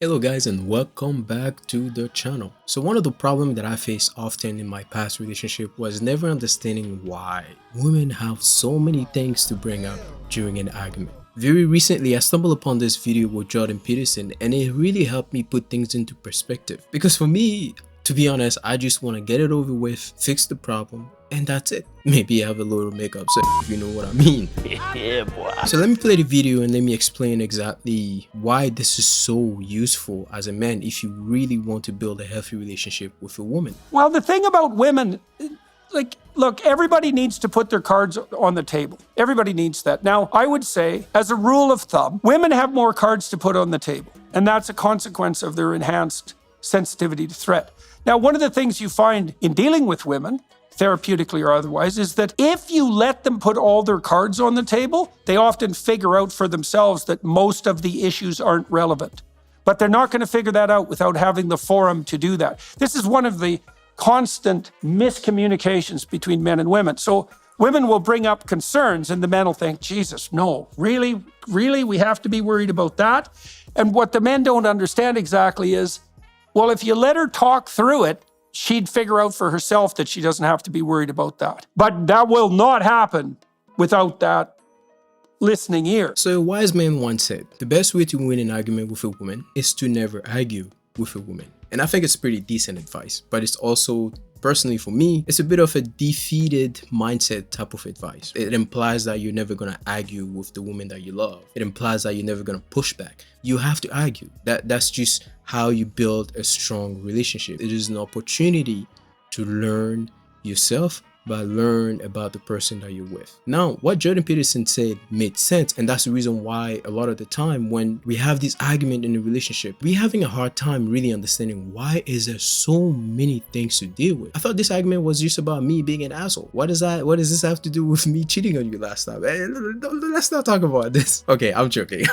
Hello guys and welcome back to the channel. So one of the problems that I faced often in my past relationship was never understanding why women have so many things to bring up during an argument. Very recently I stumbled upon this video with Peterson and it really helped me put things into perspective. Because for me, to be honest, I just want to get it over with, fix the problem, and that's it. Maybe have a little makeup so if you know what I mean. Yeah, boy. So let me play the video and let me explain exactly why this is so useful as a man if you really want to build a healthy relationship with a woman. Well, the thing about women, look, everybody needs to put their cards on the table. Everybody needs that. Now, I would say, as a rule of thumb, women have more cards to put on the table, and that's a consequence of their enhanced sensitivity to threat. Now, one of the things you find in dealing with women, therapeutically or otherwise, is that if you let them put all their cards on the table, they often figure out for themselves that most of the issues aren't relevant. But they're not going to figure that out without having the forum to do that. This is one of the constant miscommunications between men and women. So women will bring up concerns and the men will think, Jesus, no, really, we have to be worried about that? And what the men don't understand exactly is, well, if you let her talk through it, she'd figure out for herself that she doesn't have to be worried about that. But that will not happen without that listening ear. So a wise man once said, the best way to win an argument with a woman is to never argue with a woman. And I think it's pretty decent advice, but it's also, personally for me, it's a bit of a defeated mindset type of advice. It implies that you're never going to argue with the woman that you love. It implies that you're never going to push back. You have to argue. That's just how you build a strong relationship. It is an opportunity to learn yourself, but learn about the person that you're with. Now, what Peterson said made sense, and that's the reason why a lot of the time when we have this argument in a relationship, we're having a hard time really understanding why is there so many things to deal with. I thought this argument was just about me being an asshole. What does this have to do with me cheating on you last time? Hey, let's not talk about this. Okay, I'm joking.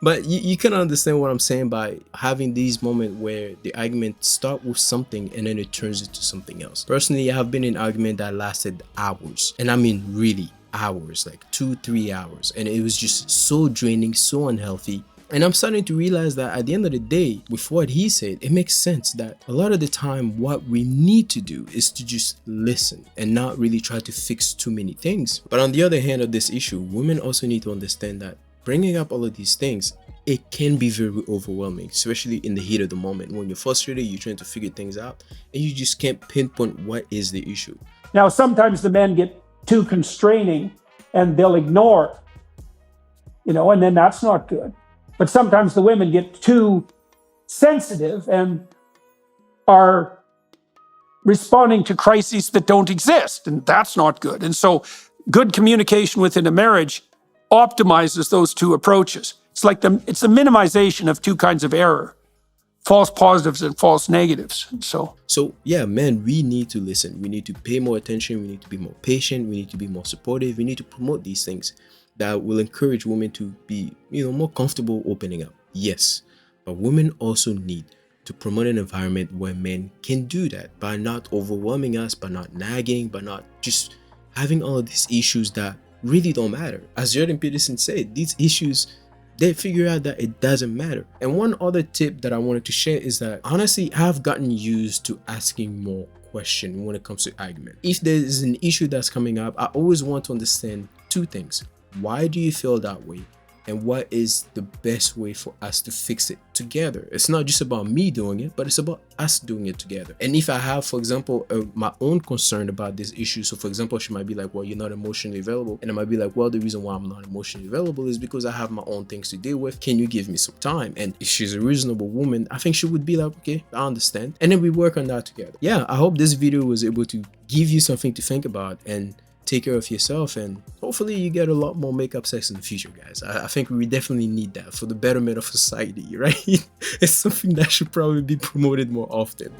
But you can understand what I'm saying by having these moments where the argument starts with something and then it turns into something else. Personally, I have been in argument that lasted hours, and I mean really hours, like 2-3 hours, and it was just so draining, so unhealthy. And I'm starting to realize that at the end of the day, with what he said, it makes sense that a lot of the time what we need to do is to just listen and not really try to fix too many things. But on the other hand of this issue, women also need to understand that bringing up all of these things, it can be very overwhelming, especially in the heat of the moment. When you're frustrated, you're trying to figure things out and you just can't pinpoint what is the issue. Now, sometimes the men get too constraining and they'll ignore, and then that's not good. But sometimes the women get too sensitive and are responding to crises that don't exist, and that's not good. And so good communication within a marriage optimizes those two approaches. It's it's the minimization of two kinds of error. False positives and false negatives. So yeah, man, we need to listen. We need to pay more attention. We need to be more patient. We need to be more supportive. We need to promote these things that will encourage women to be, more comfortable opening up. Yes, but women also need to promote an environment where men can do that by not overwhelming us, by not nagging, by not just having all of these issues that really don't matter. As Peterson said, these issues, they figure out that it doesn't matter. And one other tip that I wanted to share is that honestly, I've gotten used to asking more questions when it comes to argument. If there is an issue that's coming up, I always want to understand two things. Why do you feel that way? And what is the best way for us to fix it together? It's not just about me doing it, but it's about us doing it together. And if I have, for example, my own concern about this issue, so for example, she might be like, well, you're not emotionally available. And I might be like, well, the reason why I'm not emotionally available is because I have my own things to deal with. Can you give me some time? And if she's a reasonable woman, I think she would be like, okay, I understand. And then we work on that together. Yeah, I hope this video was able to give you something to think about and take care of yourself, and hopefully you get a lot more makeup sex in the future, guys. I think we definitely need that for the betterment of society, right? It's something that should probably be promoted more often.